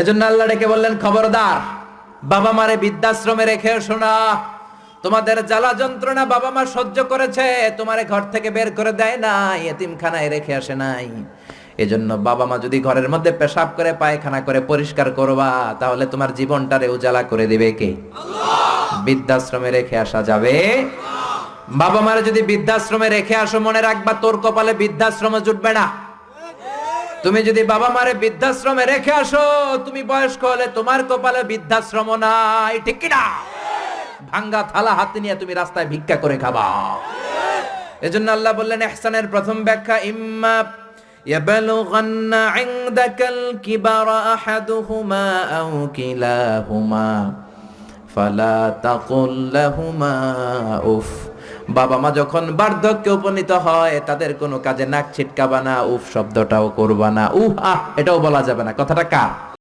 এজন্য আল্লাহ ডেকে বললেন, খবরদার, বাবা মারে বৃদ্ধাশ্রমে রেখে এসো না। তোমাদের জ্বালা যন্ত্রণা বাবা মা সহ্য করেছে, তোমারে ঘর থেকে বের করে দেয় নাই, এতিমখানায় রেখে আসে নাই। এজন্য বাবা মা যদি ঘরের মধ্যে পেশাব করে পায়খানা করে পরিষ্কার করবা, তাহলে তোমার জীবনটারে উজালা করে দিবে কে? বৃদ্ধাশ্রমে রেখে আসা যাবে? বাবা মারে যদি বৃদ্ধাশ্রমে রেখে আসো, মনে রাখবা তোর কপালে বৃদ্ধাশ্রমে জুটবে না। তুমি যদি বাবা মারে বৃদ্ধাশ্রমে রেখে আসো, তুমি বয়স্ক হলে তোমার কপালে বৃদ্ধাশ্রম নাই, ঠিক কিনা? ভাঙ্গা থালা হাতে নিয়ে তুমি রাস্তায় ভিক্ষা করে খাবা। এজন্য আল্লাহ বললেন, ইহসানের প্রথম ব্যাখ্যা, ইম্মা ইয়াবলুগান্না ইনদাকাল কিবারা আহাদুহুমা আও কিলাহুমা ফালা তাকুল লাহুমা উফ। বাবা মা যখন বার্ধক্যে উপনীত হয়, তাদের কোনো কাজে নাক ছিটকাবা না, উফ শব্দটাও করবা না, উহ আহ এটাও বলা যাবে না। কথাটা কার?